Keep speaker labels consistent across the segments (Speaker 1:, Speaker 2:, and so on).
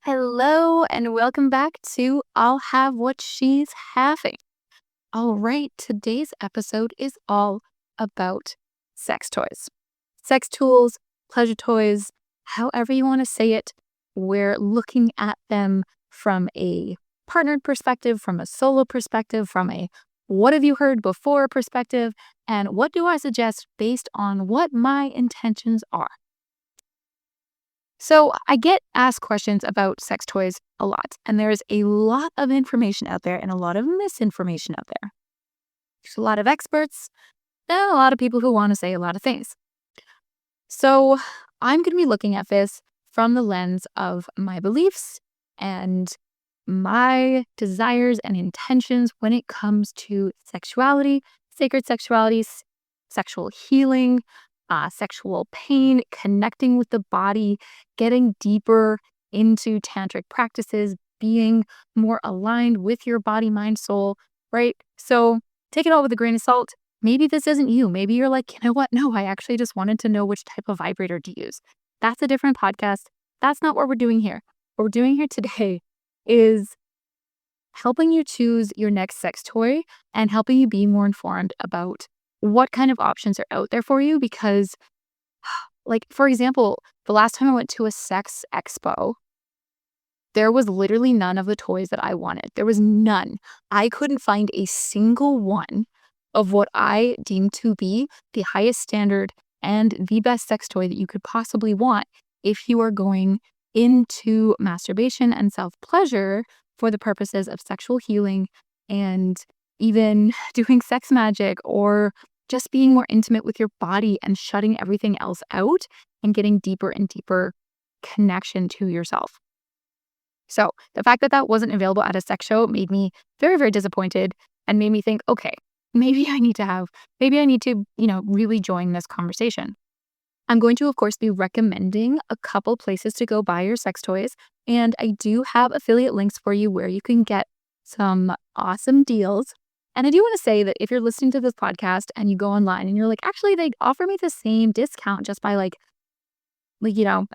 Speaker 1: Hello and welcome back to I'll Have What She's Having. All right, today's episode is all about sex toys, sex tools, pleasure toys, however you want to say it. We're looking at them from a partnered perspective, from a solo perspective, from a what have you heard before perspective, and what do I suggest based on what my intentions are. So I get asked questions about sex toys a lot, and there's a lot of information out there and a lot of misinformation out there. There's a lot of experts and a lot of people who want to say a lot of things. So I'm going to be looking at this from the lens of my beliefs and my desires and intentions when it comes to sexuality, sacred sexuality, sexual healing, sexual pain, connecting with the body, getting deeper into tantric practices, being more aligned with your body, mind, soul, right? So take it all with a grain of salt. Maybe this isn't you. Maybe you're like, you know what? No, I actually just wanted to know which type of vibrator to use. That's a different podcast. That's not what we're doing here. What we're doing here today is helping you choose your next sex toy and helping you be more informed about what kind of options are out there for you. Because, like, for example, the last time I went to a sex expo, there was literally none of the toys that I wanted. There was none. I couldn't find a single one of what I deemed to be the highest standard and the best sex toy that you could possibly want if you are going into masturbation and self-pleasure for the purposes of sexual healing and even doing sex magic or just being more intimate with your body and shutting everything else out and getting deeper and deeper connection to yourself. So the fact that that wasn't available at a sex show made me very, very disappointed and made me think, okay, maybe I need to, really join this conversation. I'm going to, of course, be recommending a couple places to go buy your sex toys. And I do have affiliate links for you where you can get some awesome deals. And I do want to say that if you're listening to this podcast and you go online and you're like, actually, they offer me the same discount just by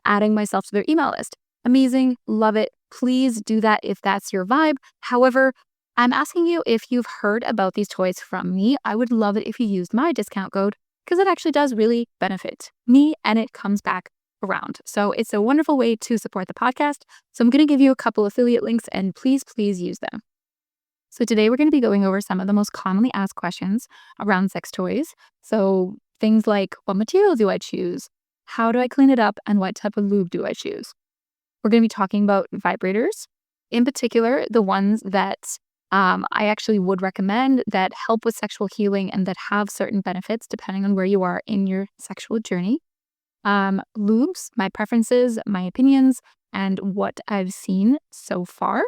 Speaker 1: adding myself to their email list. Amazing. Love it. Please do that if that's your vibe. However, I'm asking you if you've heard about these toys from me. I would love it if you used my discount code because it actually does really benefit me and it comes back around. So it's a wonderful way to support the podcast. So I'm going to give you a couple affiliate links and please use them. So today we're going to be going over some of the most commonly asked questions around sex toys. So things like, what material do I choose? How do I clean it up? And what type of lube do I choose? We're going to be talking about vibrators, in particular, the ones that I actually would recommend that help with sexual healing and that have certain benefits depending on where you are in your sexual journey. Lubes, my preferences, my opinions, and what I've seen so far.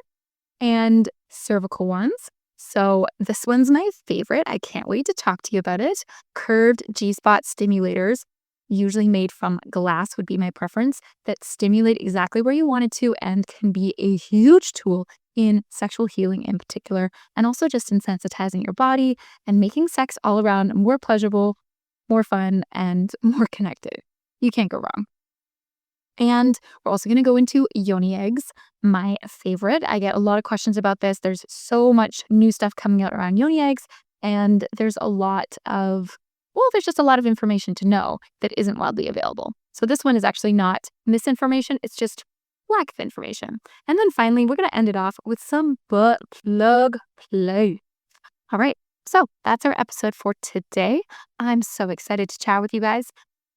Speaker 1: And cervical ones. So this one's my favorite. I can't wait to talk to you about it. Curved G-spot stimulators, usually made from glass would be my preference, that stimulate exactly where you want it to and can be a huge tool in sexual healing in particular, and also just in sensitizing your body and making sex all around more pleasurable, more fun, and more connected. You can't go wrong. And we're also going to go into yoni eggs, my favorite. I get a lot of questions about this. There's so much new stuff coming out around yoni eggs, and there's just a lot of information to know that isn't widely available. So this one is actually not misinformation. It's just lack of information. And then finally, we're going to end it off with some butt plug play. All right. So that's our episode for today. I'm so excited to chat with you guys.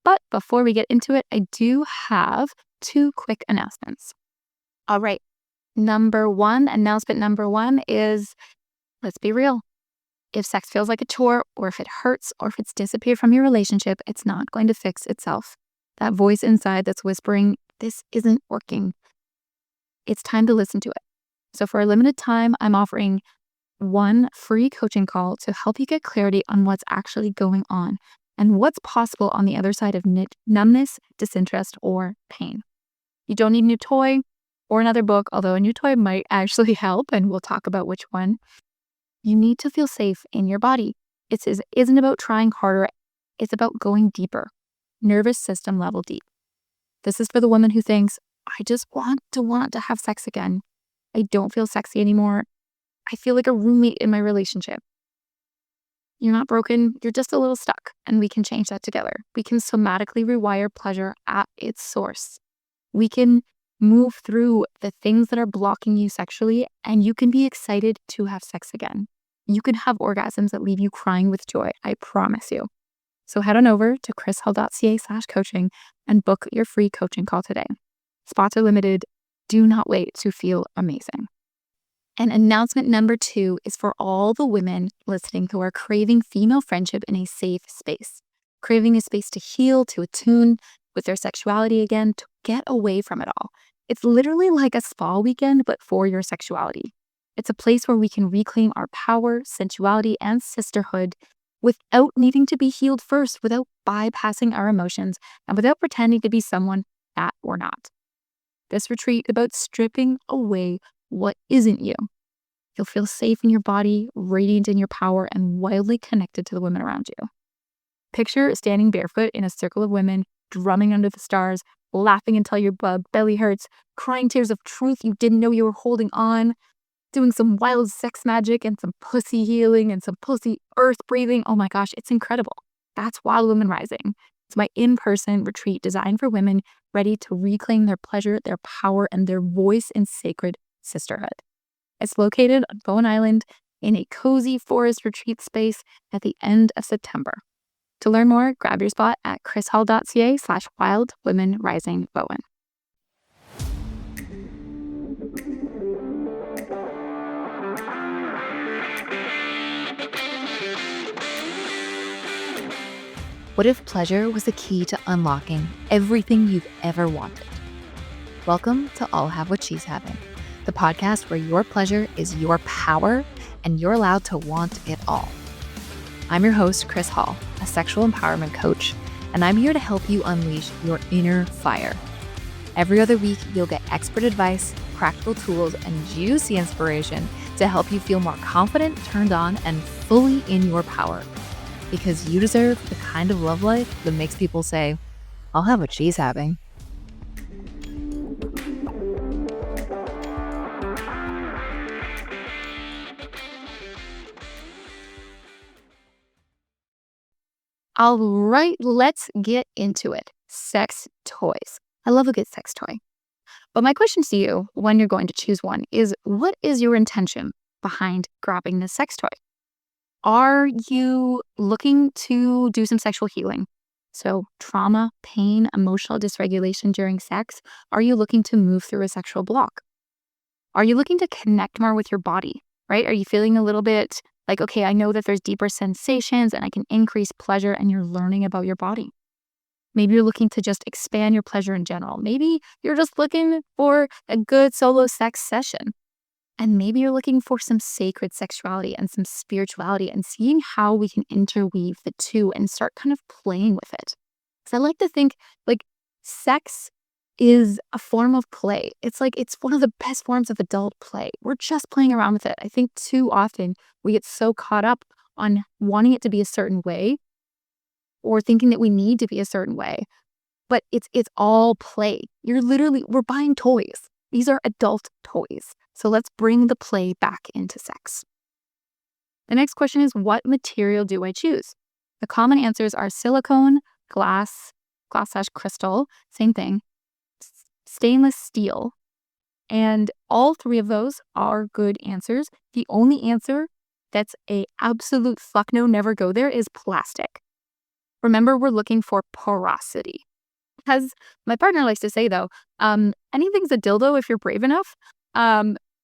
Speaker 1: But before we get into it, I do have two quick announcements. All right. Announcement number one is, let's be real. If sex feels like a chore, or if it hurts, or if it's disappeared from your relationship, it's not going to fix itself. That voice inside that's whispering, this isn't working. It's time to listen to it. So for a limited time, I'm offering one free coaching call to help you get clarity on what's actually going on and what's possible on the other side of numbness, disinterest, or pain. You don't need a new toy or another book, although a new toy might actually help, and we'll talk about which one. You need to feel safe in your body. It isn't about trying harder. It's about going deeper, nervous system level deep. This is for the woman who thinks, I just want to have sex again. I don't feel sexy anymore. I feel like a roommate in my relationship. You're not broken. You're just a little stuck, and we can change that together. We can somatically rewire pleasure at its source. We can move through the things that are blocking you sexually, and you can be excited to have sex again. You can have orgasms that leave you crying with joy. I promise you. So head on over to krishall.ca/coaching and book your free coaching call today. Spots are limited. Do not wait to feel amazing. And announcement number 2 is for all the women listening who are craving female friendship in a safe space, craving a space to heal, to attune with their sexuality again, to get away from it all. It's literally like a spa weekend, but for your sexuality. It's a place where we can reclaim our power, sensuality, and sisterhood without needing to be healed first, without bypassing our emotions, and without pretending to be someone that we're not. This retreat is about stripping away what isn't you. You'll feel safe in your body, radiant in your power, and wildly connected to the women around you. Picture standing barefoot in a circle of women, drumming under the stars, laughing until your belly hurts, crying tears of truth you didn't know you were holding on, doing some wild sex magic and some pussy healing and some pussy earth breathing. Oh my gosh, it's incredible. That's Wild Women Rising. It's my in-person retreat designed for women ready to reclaim their pleasure, their power, and their voice in sacred sisterhood. It's located on Bowen Island in a cozy forest retreat space at the end of September. To learn more, grab your spot at krishall.ca/wildwomenrisingbowen. What if pleasure was the key to unlocking everything you've ever wanted? Welcome to I'll Have What She's Having, the podcast where your pleasure is your power and you're allowed to want it all. I'm your host, Kris Hall, a sexual empowerment coach, and I'm here to help you unleash your inner fire. Every other week, you'll get expert advice, practical tools, and juicy inspiration to help you feel more confident, turned on, and fully in your power. Because you deserve the kind of love life that makes people say, I'll have what she's having. All right, let's get into it. Sex toys. I love a good sex toy. But my question to you when you're going to choose one is, what is your intention behind grabbing this sex toy? Are you looking to do some sexual healing? So trauma, pain, emotional dysregulation during sex? Are you looking to move through a sexual block? Are you looking to connect more with your body, right? Are you feeling a little bit like, okay, I know that there's deeper sensations and I can increase pleasure, and you're learning about your body? Maybe you're looking to just expand your pleasure in general. Maybe you're just looking for a good solo sex session. And maybe you're looking for some sacred sexuality and some spirituality and seeing how we can interweave the two and start kind of playing with it. Because I like to think like sex is a form of play. It's like it's one of the best forms of adult play. We're just playing around with it. I think too often we get so caught up on wanting it to be a certain way or thinking that we need to be a certain way. But it's all play. We're buying toys. These are adult toys. So let's bring the play back into sex. The next question is, what material do I choose? The common answers are silicone, glass/crystal, same thing, stainless steel. And all 3 of those are good answers. The only answer that's a absolute fuck no, never go there is plastic. Remember, we're looking for porosity. As my partner likes to say though, anything's a dildo if you're brave enough.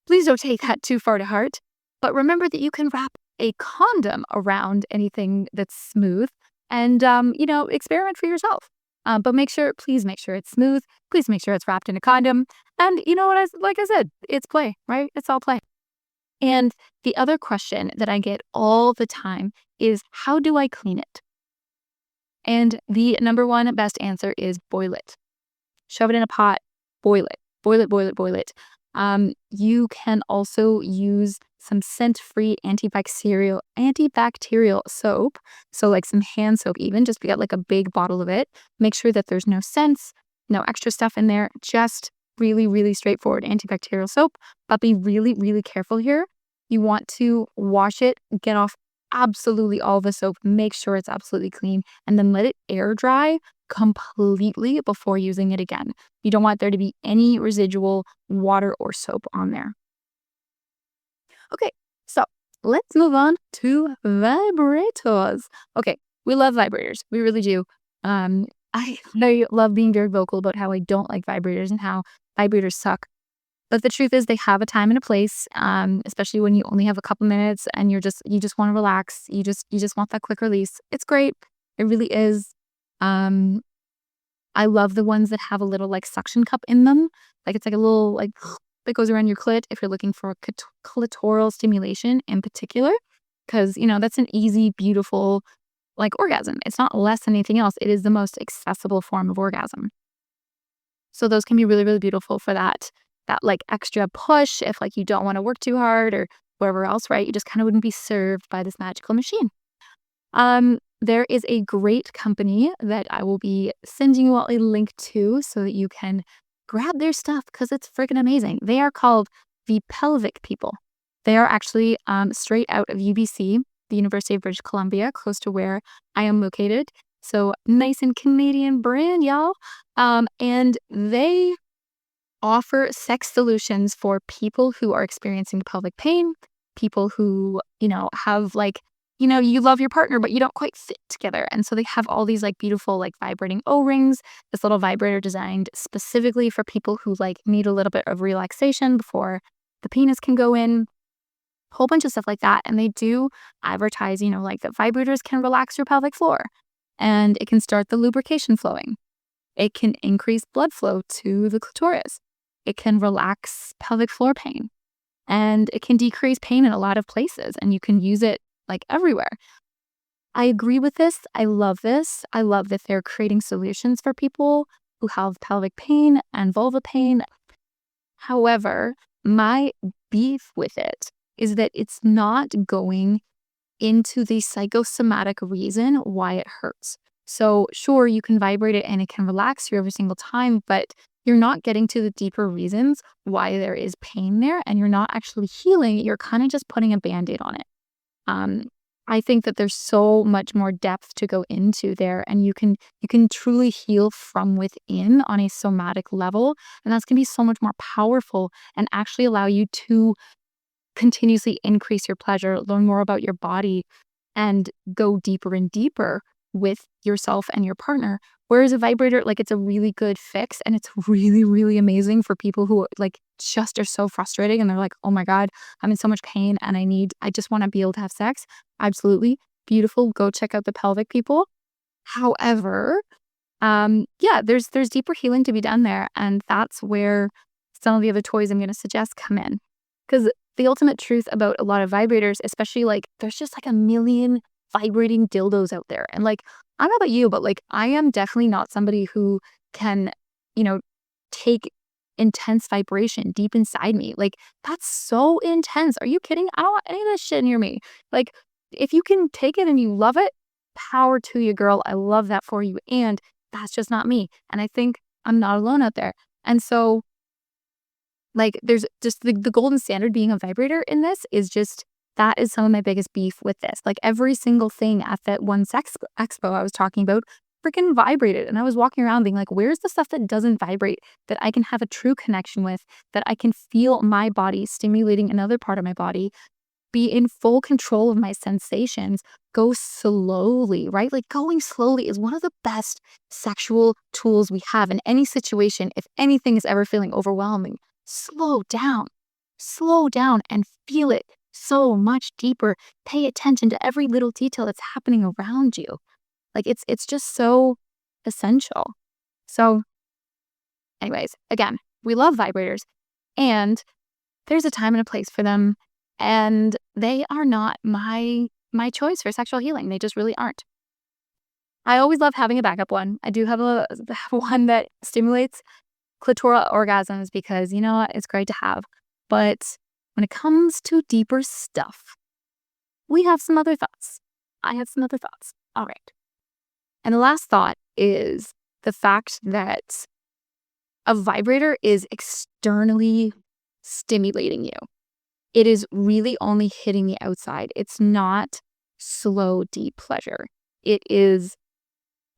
Speaker 1: Please don't take that too far to heart. But remember that you can wrap a condom around anything that's smooth and, experiment for yourself. But please make sure it's smooth. Please make sure it's wrapped in a condom. And you know what, like I said, it's play, right? It's all play. And the other question that I get all the time is, how do I clean it? And the number one best answer is boil it. Shove it in a pot, boil it. Boil it. You can also use some scent-free antibacterial soap. So like some hand soap even, just get like a big bottle of it. Make sure that there's no scents, no extra stuff in there. Just really, really straightforward antibacterial soap, but be really, really careful here. You want to wash it, get off absolutely all the soap, make sure it's absolutely clean, and then let it air dry completely before using it again. You don't want there to be any residual water or soap on there. Okay, so let's move on to vibrators. Okay, we love vibrators. We really do. I love being very vocal about how I don't like vibrators and how vibrators suck. But the truth is they have a time and a place, especially when you only have a couple minutes and you just want to relax. You just want that quick release. It's great. It really is. Um, I love the ones that have a little like suction cup in them. Like it's like a little like that goes around your clit if you're looking for clitoral stimulation in particular. Because, that's an easy, beautiful like orgasm. It's not less than anything else. It is the most accessible form of orgasm. So those can be really, really beautiful for that like extra push if like you don't want to work too hard or wherever else, right? You just kind of wouldn't be served by this magical machine. There is a great company that I will be sending you all a link to so that you can grab their stuff because it's freaking amazing. They are called the Pelvic People. They are actually straight out of UBC, the University of British Columbia, close to where I am located. So nice and Canadian brand, y'all. And they offer sex solutions for people who are experiencing pelvic pain, people who, have like, you love your partner, but you don't quite fit together. And so they have all these like beautiful, like vibrating O-rings, this little vibrator designed specifically for people who like need a little bit of relaxation before the penis can go in, a whole bunch of stuff like that. And they do advertise, like that vibrators can relax your pelvic floor and it can start the lubrication flowing. It can increase blood flow to the clitoris. It can relax pelvic floor pain and it can decrease pain in a lot of places and you can use it like everywhere. I agree with this. I love this. I love that they're creating solutions for people who have pelvic pain and vulva pain. However, my beef with it is that it's not going into the psychosomatic reason why it hurts. So sure, you can vibrate it and it can relax you every single time, but you're not getting to the deeper reasons why there is pain there and you're not actually healing. You're kind of just putting a Band-Aid on it. I think that there's so much more depth to go into there and you can truly heal from within on a somatic level. And that's going to be so much more powerful and actually allow you to continuously increase your pleasure, learn more about your body, and go deeper and deeper with yourself and your partner. Whereas a vibrator, like it's a really good fix and it's really, really amazing for people who like just are so frustrating and they're like, oh my God, I'm in so much pain and I just want to be able to have sex. Absolutely beautiful. Go check out the Pelvic People. However, there's deeper healing to be done there. And that's where some of the other toys I'm going to suggest come in. Because the ultimate truth about a lot of vibrators, especially like there's just like a million vibrating dildos out there. And like, I don't know about you, but like I am definitely not somebody who can, take intense vibration deep inside me. Like that's so intense. Are you kidding? I don't want any of that shit near me. Like if you can take it and you love it, power to you, girl. I love that for you. And that's just not me. And I think I'm not alone out there. And so like there's just the golden standard being a vibrator in this is just that is some of my biggest beef with this. Like every single thing at that one sex expo I was talking about freaking vibrated. And I was walking around being like, where's the stuff that doesn't vibrate that I can have a true connection with, that I can feel my body stimulating another part of my body, be in full control of my sensations, go slowly, right? Like going slowly is one of the best sexual tools we have in any situation. If anything is ever feeling overwhelming, slow down and feel it so much deeper. Pay attention to every little detail that's happening around you. Like it's just so essential. So anyways, again, we love vibrators and there's a time and a place for them. And they are not my choice for sexual healing. They just really aren't. I always love having a backup one. I do have one that stimulates clitoral orgasms because, it's great to have. But when it comes to deeper stuff, we have some other thoughts. I have some other thoughts. All right. And the last thought is the fact that A vibrator is externally stimulating you. It is really only hitting the outside. It's not slow, deep pleasure. It is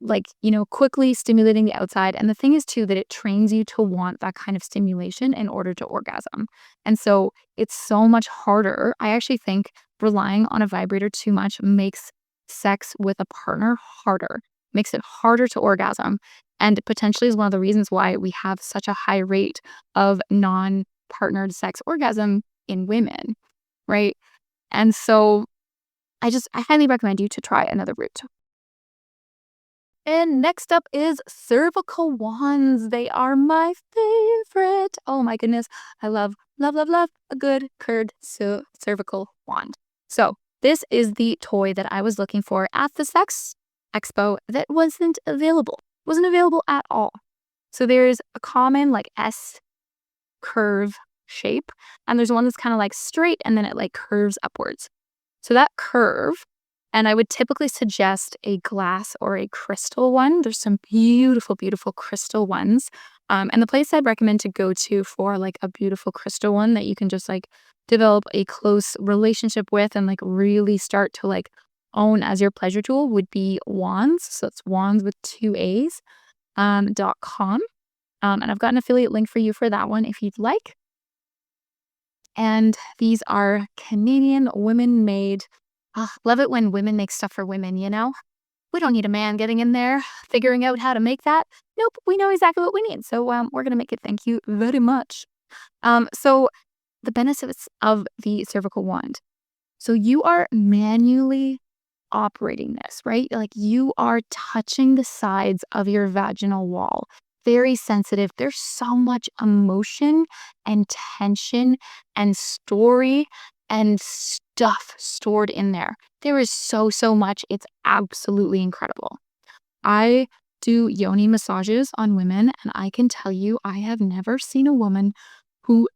Speaker 1: like, quickly stimulating the outside. And the thing is too that it trains you to want that kind of stimulation in order to orgasm. And so it's so much harder. I actually think relying on a vibrator too much makes sex with a partner harder, makes it harder to orgasm, and potentially is one of the reasons why we have such a high rate of non-partnered sex orgasm in women, right? And so I highly recommend you to try another route. And next up is cervical wands. They are my favorite. Oh my goodness. I love, love, love, love a good curd cervical wand. So this is the toy that I was looking for at the sex expo that wasn't available. Wasn't available at all. So there's a common like S curve shape, and there's one that's kind of like straight and then it like curves upwards. So that curve, and I would typically suggest a glass or a crystal one. There's some beautiful, beautiful crystal ones. And the place I'd recommend to go to for like a beautiful crystal one that you can just like develop a close relationship with and like really start to like own as your pleasure tool would be Wands. So it's wands with 2 A's, .com. And I've got an affiliate link for you for that one if you'd like. And these are Canadian women made. Love it when women make stuff for women, We don't need a man getting in there, figuring out how to make that. Nope, we know exactly what we need. So we're going to make it. Thank you very much. So the benefits of the cervical wand. So you are manually operating this, right? Like you are touching the sides of your vaginal wall. Very sensitive. There's so much emotion and tension and story and stuff stored in there. There is so much. It's absolutely incredible. I do yoni massages on women, and I can tell you, I have never seen a woman who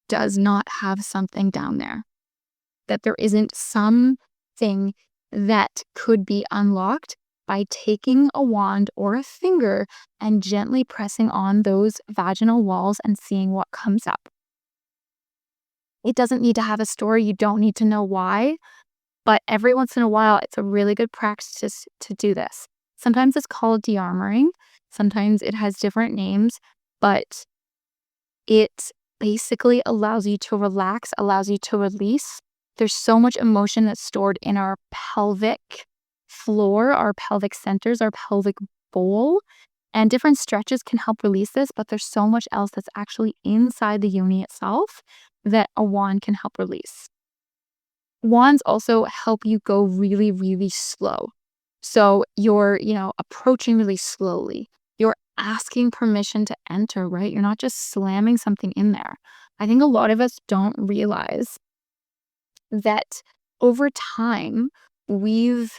Speaker 1: does not have something down there, that there isn't something that could be unlocked by taking a wand or a finger and gently pressing on those vaginal walls and seeing what comes up. It doesn't need to have a story. You don't need to know why, but every once in a while, it's a really good practice to do this. Sometimes it's called de-armoring. Sometimes it has different names, but it basically allows you to relax, allows you to release. There's so much emotion that's stored in our pelvic floor, our pelvic centers, our pelvic bowl, and different stretches can help release this, but there's so much else that's actually inside the yoni itself that a wand can help release. Wands also help you go really, really slow. So you're, approaching really slowly. You're asking permission to enter, right? You're not just slamming something in there. I think a lot of us don't realize that over time, we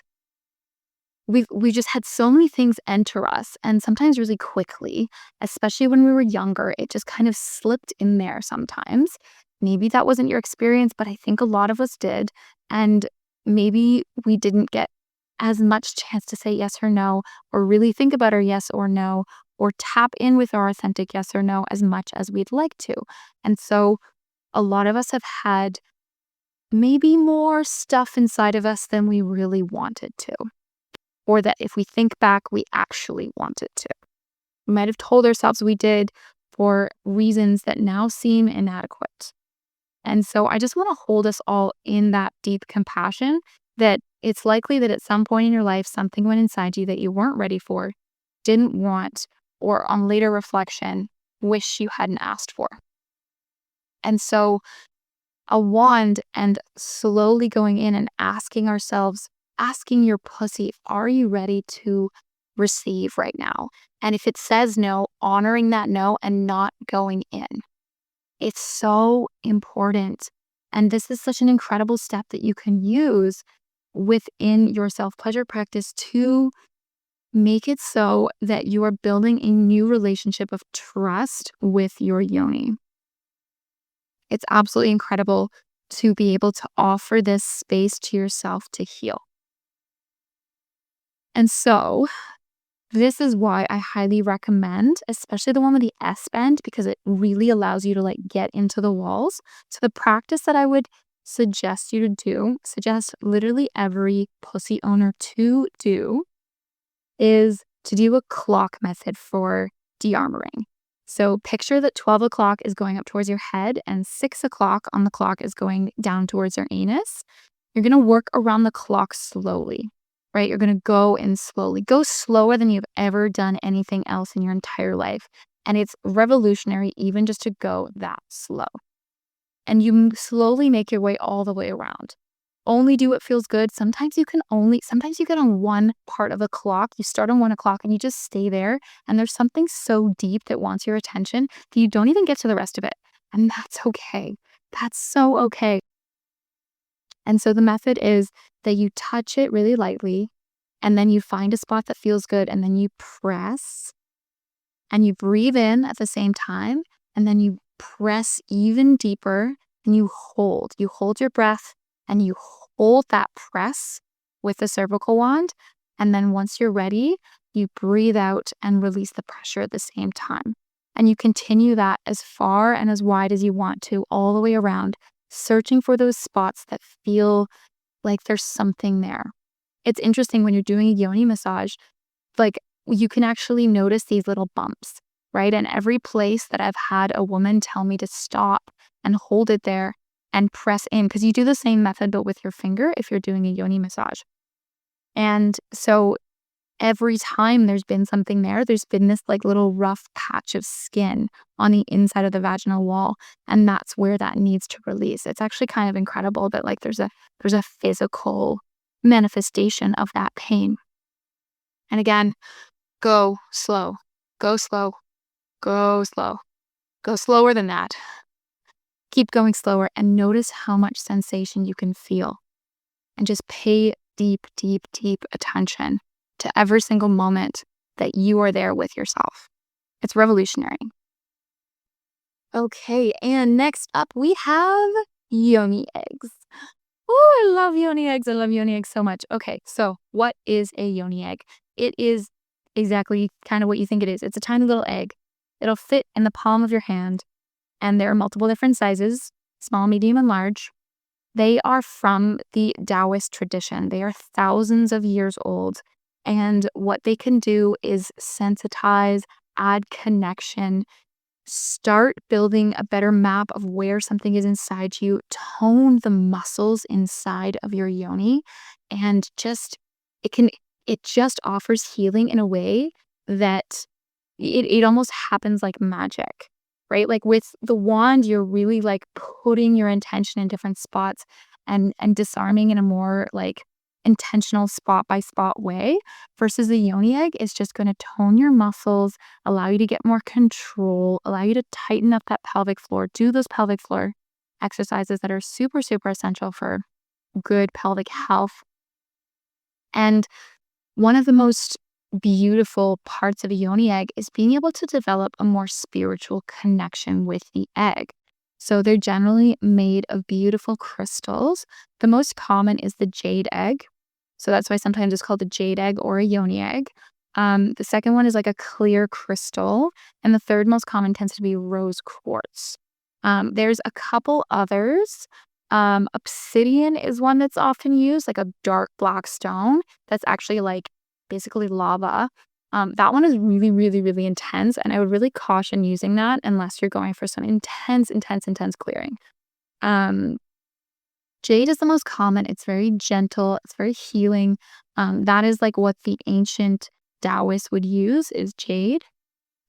Speaker 1: just had so many things enter us, and sometimes really quickly, especially when we were younger, it just kind of slipped in there sometimes. Maybe that wasn't your experience, but I think a lot of us did. And maybe we didn't get as much chance to say yes or no, or really think about our yes or no, or tap in with our authentic yes or no as much as we'd like to. And so a lot of us have had maybe more stuff inside of us than we really wanted to, or that if we think back, we actually wanted to. We might have told ourselves we did for reasons that now seem inadequate. And so I just want to hold us all in that deep compassion that it's likely that at some point in your life, something went inside you that you weren't ready for, didn't want, or on later reflection, wish you hadn't asked for. And so a wand and slowly going in and asking ourselves, asking your pussy, are you ready to receive right now? And if it says no, honoring that no and not going in. It's so important. And this is such an incredible step that you can use within your self-pleasure practice to make it so that you are building a new relationship of trust with your yoni. It's absolutely incredible to be able to offer this space to yourself to heal. And so this is why I highly recommend, especially the one with the S bend, because it really allows you to like get into the walls. So the practice that I would suggest you to do, suggest literally every pussy owner to do, is to do a clock method for de-armoring. So picture that 12 o'clock is going up towards your head and 6 o'clock on the clock is going down towards your anus. You're going to work around the clock slowly, right? You're going to go in slowly. Go slower than you've ever done anything else in your entire life. And it's revolutionary even just to go that slow. And you slowly make your way all the way around. Only do what feels good. Sometimes you get on one part of the clock. You start on 1 o'clock and you just stay there. And there's something so deep that wants your attention that you don't even get to the rest of it. And that's okay. That's so okay. And so the method is that you touch it really lightly and then you find a spot that feels good and then you press and you breathe in at the same time and then you press even deeper and you hold. You hold your breath and you hold that press with the cervical wand. And then once you're ready, you breathe out and release the pressure at the same time. And you continue that as far and as wide as you want to, all the way around, searching for those spots that feel like there's something there. It's interesting when you're doing a yoni massage, like you can actually notice these little bumps, right? And every place that I've had a woman tell me to stop and hold it there and press in, because you do the same method but with your finger if you're doing a yoni massage. And so every time there's been something there's been this like little rough patch of skin on the inside of the vaginal wall, and that's where that needs to release. It's actually kind of incredible that like there's a physical manifestation of that pain. And again, go slow, go slow, go slow, go slower than that. Keep going slower and notice how much sensation you can feel. And just pay deep, deep, deep attention to every single moment that you are there with yourself. It's revolutionary. Okay, and next up we have yoni eggs. Oh, I love yoni eggs. I love yoni eggs so much. Okay, so what is a yoni egg? It is exactly kind of what you think it is. It's a tiny little egg. It'll fit in the palm of your hand. And there are multiple different sizes, small, medium, and large. They are from the Taoist tradition. They are thousands of years old. And what they can do is sensitize, add connection, start building a better map of where something is inside you, tone the muscles inside of your yoni, and it just offers healing in a way that it almost happens like magic. Right? Like with the wand, you're really like putting your intention in different spots and disarming in a more like intentional spot by spot way, versus the yoni egg is just going to tone your muscles, allow you to get more control, allow you to tighten up that pelvic floor, do those pelvic floor exercises that are super, super essential for good pelvic health. And one of the most beautiful parts of a yoni egg is being able to develop a more spiritual connection with the egg. So they're generally made of beautiful crystals. The most common is the jade egg. So that's why sometimes it's called a jade egg or a yoni egg. The second one is like a clear crystal. And the third most common tends to be rose quartz. There's a couple others. Obsidian is one that's often used, like a dark black stone that's actually like basically lava. That one is really, really, really intense, and I would really caution using that unless you're going for some intense clearing. Jade is the most common. It's very gentle. It's very healing. That is like what the ancient Taoists would use, is jade.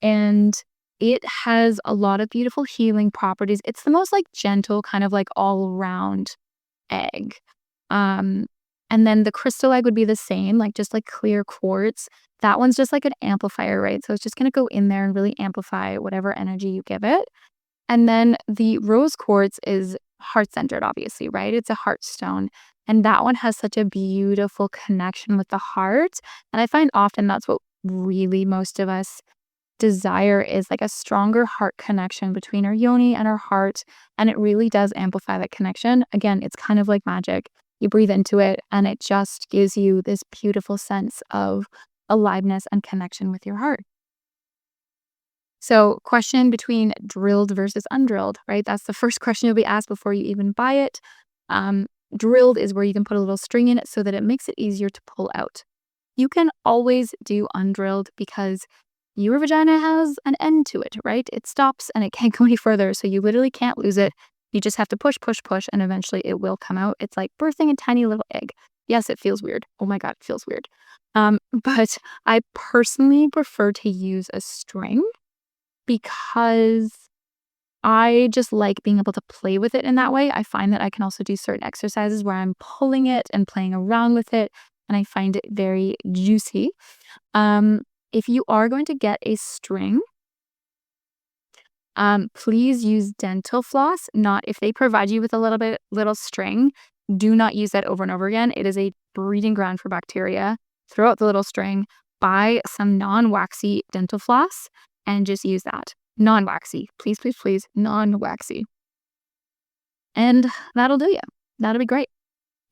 Speaker 1: And it has a lot of beautiful healing properties. It's the most like gentle, kind of like all around egg. And then the crystal egg would be the same, like just like clear quartz. That one's just like an amplifier, right? So it's just going to go in there and really amplify whatever energy you give it. And then the rose quartz is heart-centered, obviously, right? It's a heart stone. And that one has such a beautiful connection with the heart. And I find often that's what really most of us desire, is like a stronger heart connection between our yoni and our heart. And it really does amplify that connection. Again, it's kind of like magic. You breathe into it and it just gives you this beautiful sense of aliveness and connection with your heart. So, question between drilled versus undrilled, right? That's the first question you'll be asked before you even buy it. Drilled is where you can put a little string in it so that it makes it easier to pull out. You can always do undrilled because your vagina has an end to it, right? It stops and it can't go any further. So you literally can't lose it. You just have to push, push, push, and eventually it will come out. It's like birthing a tiny little egg. Yes, it feels weird. Oh my God, it feels weird. But I personally prefer to use a string because I just like being able to play with it in that way. I find that I can also do certain exercises where I'm pulling it and playing around with it, and I find it very juicy. If you are going to get a string, please use dental floss. Not if they provide you with a little string, do not use that over and over again. It is a breeding ground for bacteria. Throw out the little string, buy some non-waxy dental floss, and just use that. Non-waxy. Please, please, please, non-waxy. And that'll do you. That'll be great.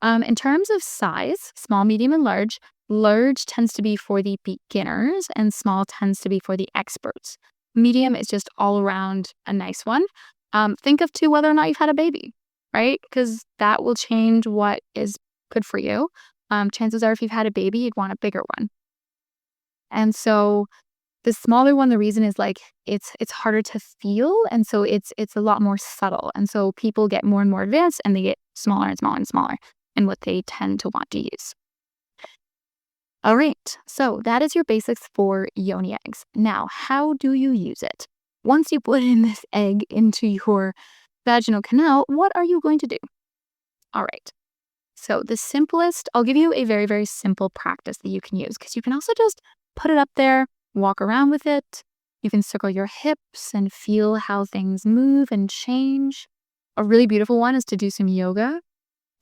Speaker 1: In terms of size, small, medium, and large, large tends to be for the beginners and small tends to be for the experts. Medium is just all around a nice one. Think of too whether or not you've had a baby, right? Because that will change what is good for you. Chances are if you've had a baby, you'd want a bigger one. And so the smaller one, the reason is like it's harder to feel, and so it's a lot more subtle. And so people get more and more advanced and they get smaller and smaller and smaller in what they tend to want to use. All right, so that is your basics for yoni eggs. Now, how do you use it? Once you put in this egg into your vaginal canal, what are you going to do? All right, so the simplest, I'll give you a very, very simple practice that you can use because you can also just put it up there, walk around with it. You can circle your hips and feel how things move and change. A really beautiful one is to do some yoga.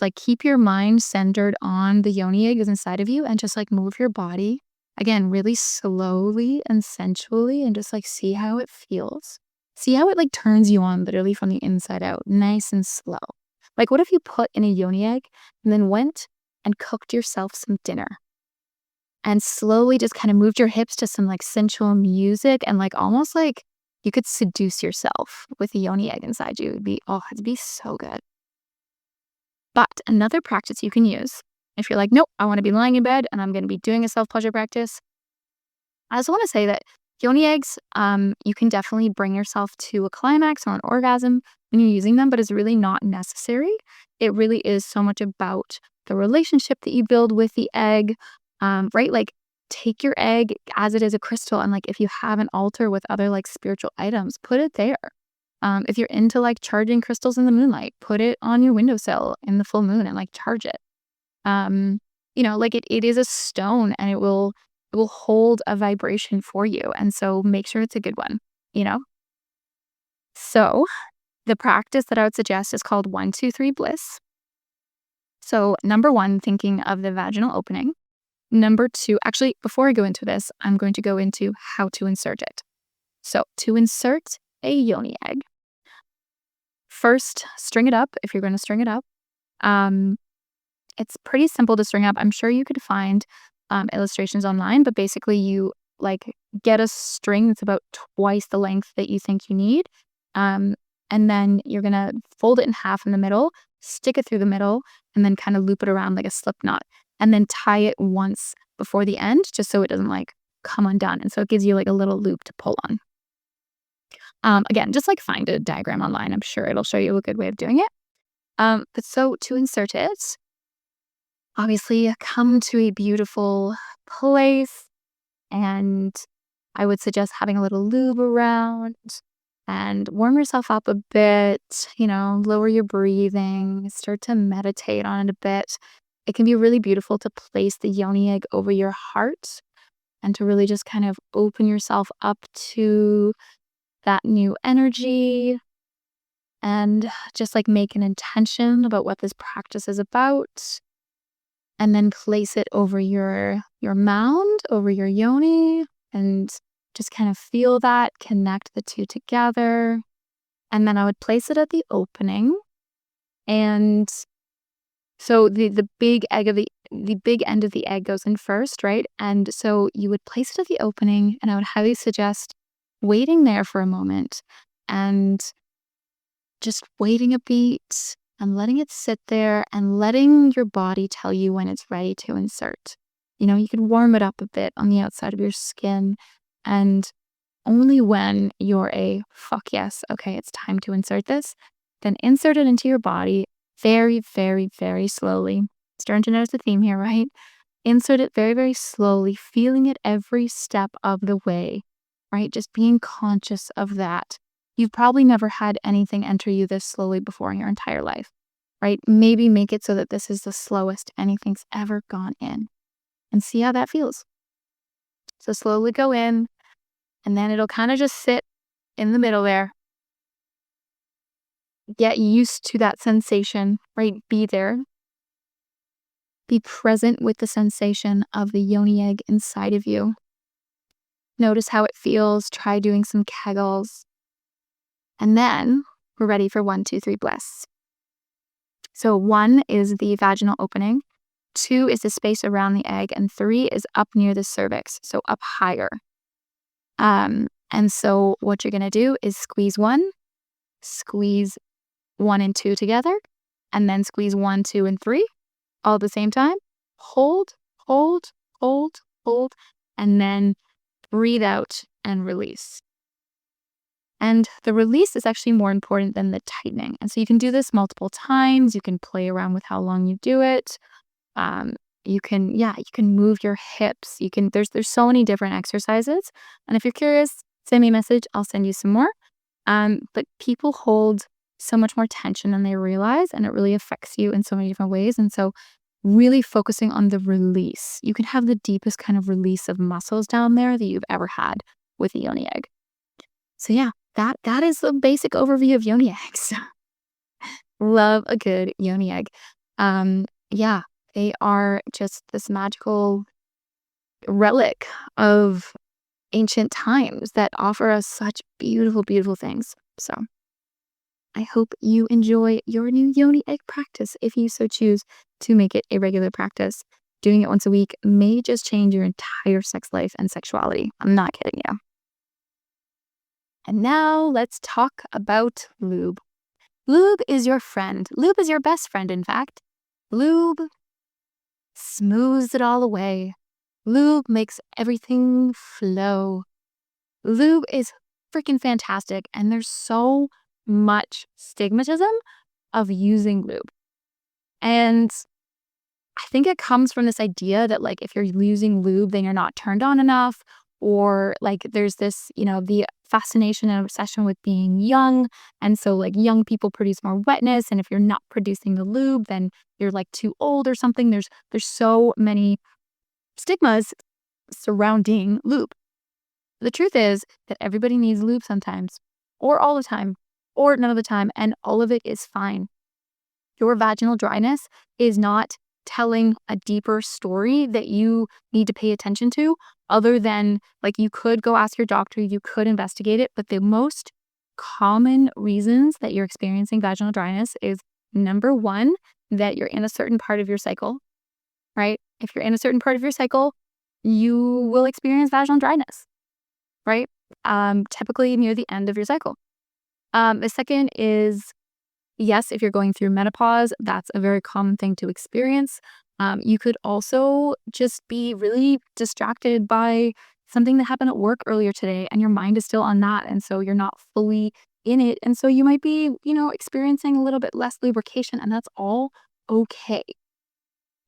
Speaker 1: Like keep your mind centered on the yoni egg is inside of you and just like move your body. Again, really slowly and sensually and just like see how it feels. See how it like turns you on literally from the inside out, nice and slow. Like what if you put in a yoni egg and then went and cooked yourself some dinner? And slowly just kind of moved your hips to some like sensual music and like almost like you could seduce yourself with a yoni egg inside you. It'd be so good. But another practice you can use, if you're like, nope, I want to be lying in bed and I'm going to be doing a self-pleasure practice. I also want to say that yoni eggs, you can definitely bring yourself to a climax or an orgasm when you're using them, but it's really not necessary. It really is so much about the relationship that you build with the egg, right? Like take your egg as it is a crystal and like if you have an altar with other like spiritual items, put it there. If you're into like charging crystals in the moonlight, put it on your windowsill in the full moon and like charge it. Like it is a stone and it will hold a vibration for you. And so make sure it's a good one, So the practice that I would suggest is called 1, 2, 3 bliss. So number 1, thinking of the vaginal opening. Number 2, actually, before I go into this, I'm going to go into how to insert it. So to insert a yoni egg, first, string it up if you're going to string it up. It's pretty simple to string up. I'm sure you could find illustrations online, but basically you like get a string that's about twice the length that you think you need. And then you're going to fold it in half in the middle, stick it through the middle, and then kind of loop it around like a slip knot. And then tie it once before the end, just so it doesn't like come undone. And so it gives you like a little loop to pull on. Again, just like find a diagram online. I'm sure it'll show you a good way of doing it. But so to insert it, obviously come to a beautiful place. And I would suggest having a little lube around and warm yourself up a bit, lower your breathing, start to meditate on it a bit. It can be really beautiful to place the yoni egg over your heart and to really just kind of open yourself up to that new energy and just like make an intention about what this practice is about. And then place it over your mound, over your yoni, and just kind of feel that, connect the two together. And then I would place it at the opening. And so the big egg of the the big end of the egg goes in first, right? And so you would place it at the opening, and I would highly suggest waiting there for a moment and just waiting a beat and letting it sit there and letting your body tell you when it's ready to insert. You can warm it up a bit on the outside of your skin, and only when you're fuck yes, okay, it's time to insert this, then insert it into your body very, very, very slowly. Starting to notice the theme here, right? Insert it very, very slowly, feeling it every step of the way, right? Just being conscious of that. You've probably never had anything enter you this slowly before in your entire life, right? Maybe make it so that this is the slowest anything's ever gone in, and see how that feels. So slowly go in, and then it'll kind of just sit in the middle there. Get used to that sensation, right? Be there. Be present with the sensation of the yoni egg inside of you. Notice how it feels. Try doing some kegels. And then we're ready for 1, 2, 3 bless. So 1 is the vaginal opening, 2 is the space around the egg, and 3 is up near the cervix, so up higher. And so what you're going to do is squeeze 1 and 2 together, and then squeeze 1, 2, and 3 all at the same time. Hold, hold, hold, hold, and then breathe out and release. And the release is actually more important than the tightening. And so you can do this multiple times. You can play around with how long you do it. You can move your hips. There's so many different exercises. And if you're curious, send me a message. I'll send you some more. But people hold so much more tension than they realize, and it really affects you in so many different ways. And so really focusing on the release. You can have the deepest kind of release of muscles down there that you've ever had with a yoni egg. So yeah, that is the basic overview of yoni eggs. Love a good yoni egg. They are just this magical relic of ancient times that offer us such beautiful, beautiful things. So I hope you enjoy your new yoni egg practice if you so choose to make it a regular practice. Doing it once a week may just change your entire sex life and sexuality. I'm not kidding you. And now let's talk about lube. Lube is your friend. Lube is your best friend, in fact. Lube smooths it all away. Lube makes everything flow. Lube is freaking fantastic, and there's so much stigmatism of using lube. And I think it comes from this idea that if you're using lube, then you're not turned on enough, or there's this, the fascination and obsession with being young. And so young people produce more wetness, and if you're not producing the lube, then you're too old or something. There's so many stigmas surrounding lube. The truth is that everybody needs lube sometimes, or all the time, or none of the time, and all of it is fine. Your vaginal dryness is not telling a deeper story that you need to pay attention to, other than you could go ask your doctor, you could investigate it, but the most common reasons that you're experiencing vaginal dryness is, number 1, that you're in a certain part of your cycle, right? If you're in a certain part of your cycle, you will experience vaginal dryness, right? Typically near the end of your cycle. The second is, yes, if you're going through menopause, that's a very common thing to experience. You could also just be really distracted by something that happened at work earlier today, and your mind is still on that, and so you're not fully in it. And so you might be, experiencing a little bit less lubrication, and that's all okay.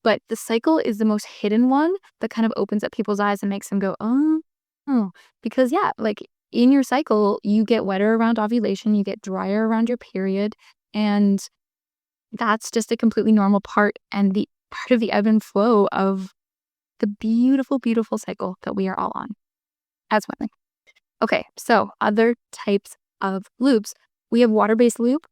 Speaker 1: But the cycle is the most hidden one that kind of opens up people's eyes and makes them go, oh, because in your cycle, you get wetter around ovulation, you get drier around your period, and that's just a completely normal part and the part of the ebb and flow of the beautiful, beautiful cycle that we are all on as women. Okay, so other types of lubes. We have water-based lube.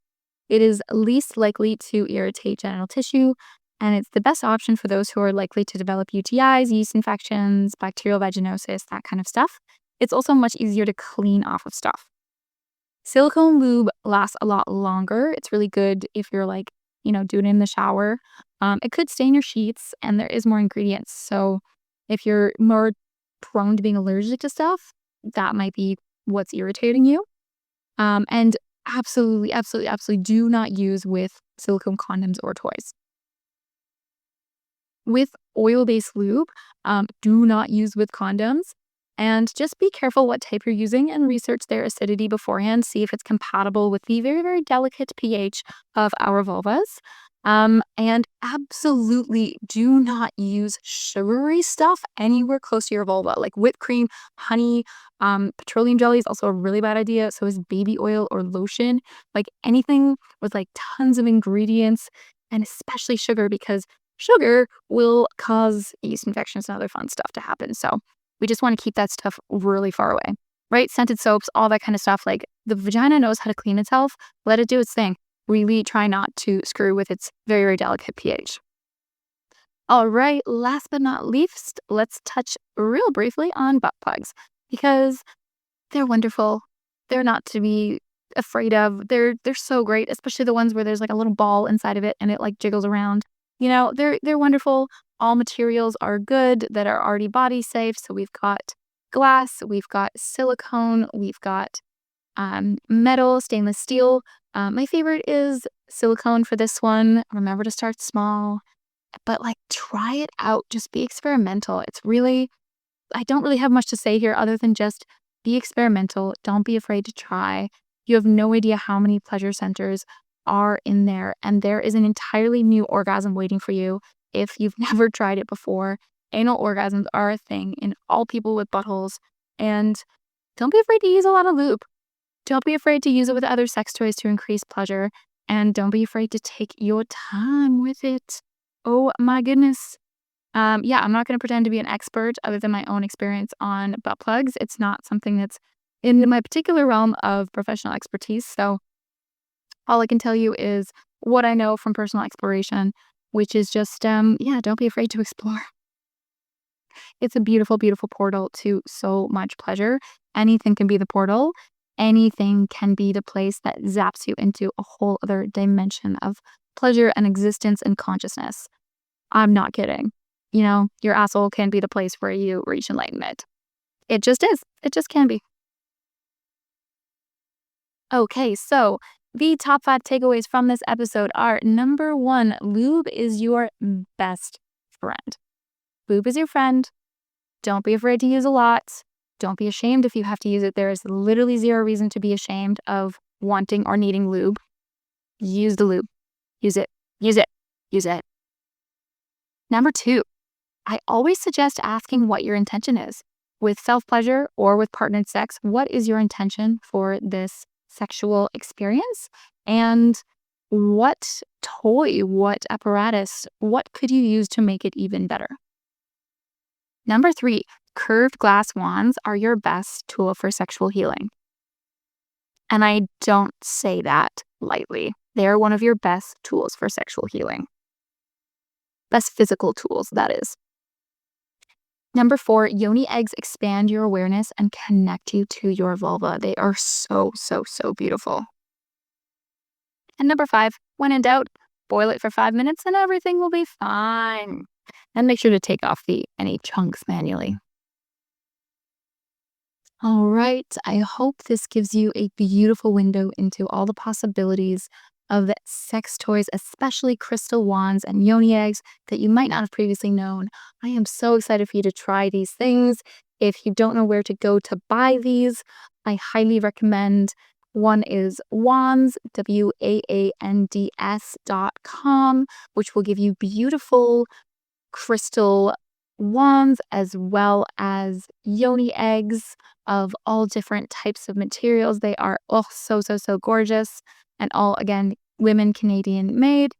Speaker 1: It is least likely to irritate genital tissue, and it's the best option for those who are likely to develop UTIs, yeast infections, bacterial vaginosis, that kind of stuff. It's also much easier to clean off of stuff. Silicone lube lasts a lot longer. It's really good if you're do it in the shower. It could stain your sheets, and there is more ingredients. So if you're more prone to being allergic to stuff, that might be what's irritating you. And absolutely, absolutely, absolutely do not use with silicone condoms or toys. With oil-based lube, do not use with condoms. And just be careful what type you're using and research their acidity beforehand. See if it's compatible with the very, very delicate pH of our vulvas. And absolutely do not use sugary stuff anywhere close to your vulva, like whipped cream, honey, petroleum jelly is also a really bad idea. So is baby oil or lotion, like anything with like tons of ingredients, and especially sugar, because sugar will cause yeast infections and other fun stuff to happen. So we just want to keep that stuff really far away, right? Scented soaps, all that kind of stuff. Like the vagina knows how to clean itself. Let it do its thing. Really try not to screw with its very, very delicate pH. All right, last but not least, let's touch real briefly on butt plugs, because they're wonderful. They're not to be afraid of. They're so great, especially the ones where there's like a little ball inside of it and it like jiggles around. They're wonderful. All materials are good that are already body safe. So we've got glass, we've got silicone, we've got metal, stainless steel. My favorite is silicone for this one. Remember to start small, but like try it out. Just be experimental. I don't really have much to say here other than just be experimental. Don't be afraid to try. You have no idea how many pleasure centers are in there, and there is an entirely new orgasm waiting for you if you've never tried it before. Anal orgasms are a thing in all people with buttholes, and don't be afraid to use a lot of lube. Don't be afraid to use it with other sex toys to increase pleasure, and don't be afraid to take your time with it. Oh my goodness. I'm not going to pretend to be an expert other than my own experience on butt plugs. It's not something that's in my particular realm of professional expertise. So all I can tell you is what I know from personal exploration, which is just, don't be afraid to explore. It's a beautiful, beautiful portal to so much pleasure. Anything can be the portal. Anything can be the place that zaps you into a whole other dimension of pleasure and existence and consciousness. I'm not kidding. Your asshole can be the place where you reach enlightenment. It just is. It just can be. Okay, so the top 5 takeaways from this episode are: number 1, lube is your best friend. Lube is your friend. Don't be afraid to use a lot. Don't be ashamed if you have to use it. There is literally zero reason to be ashamed of wanting or needing lube. Use the lube. Use it. Use it. Use it. Number 2, I always suggest asking what your intention is. With self-pleasure or with partnered sex, what is your intention for this sexual experience? And what toy, what apparatus, what could you use to make it even better? Number 3, curved glass wands are your best tool for sexual healing. And I don't say that lightly. They're one of your best tools for sexual healing. Best physical tools, that is. Number 4, yoni eggs expand your awareness and connect you to your vulva. They are so, so, so beautiful. And number 5, when in doubt, boil it for 5 minutes and everything will be fine. And make sure to take off any chunks manually. All right, I hope this gives you a beautiful window into all the possibilities of sex toys, especially crystal wands and yoni eggs that you might not have previously known. I am so excited for you to try these things. If you don't know where to go to buy these, I highly recommend. One is wands, WAANDS.com, which will give you beautiful crystal wands as well as yoni eggs of all different types of materials. They are so, so, so gorgeous, and all, again, women Canadian made.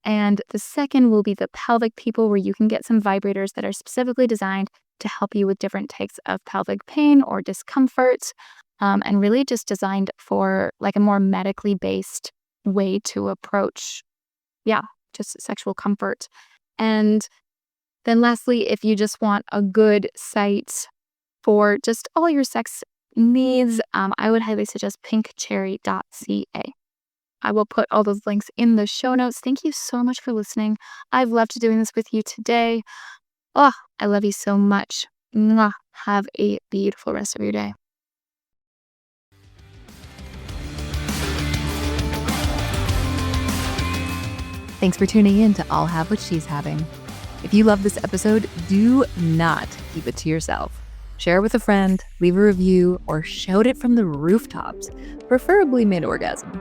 Speaker 1: And the second will be the pelvic people, where you can get some vibrators that are specifically designed to help you with different types of pelvic pain or discomfort, and really just designed for like a more medically based way to approach, just sexual comfort. And then lastly, if you just want a good site for just all your sex needs, I would highly suggest pinkcherry.ca. I will put all those links in the show notes. Thank you so much for listening. I've loved doing this with you today. Oh, I love you so much. Mwah. Have a beautiful rest of your day.
Speaker 2: Thanks for tuning in to I'll Have What She's Having. If you love this episode, do not keep it to yourself. Share it with a friend, leave a review, or shout it from the rooftops, preferably mid-orgasm.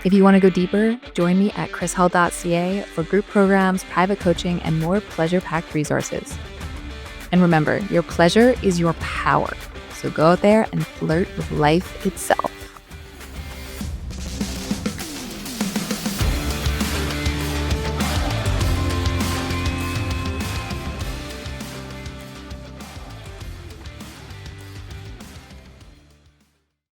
Speaker 2: If you want to go deeper, join me at krishall.ca for group programs, private coaching, and more pleasure-packed resources. And remember, your pleasure is your power. So go out there and flirt with life itself.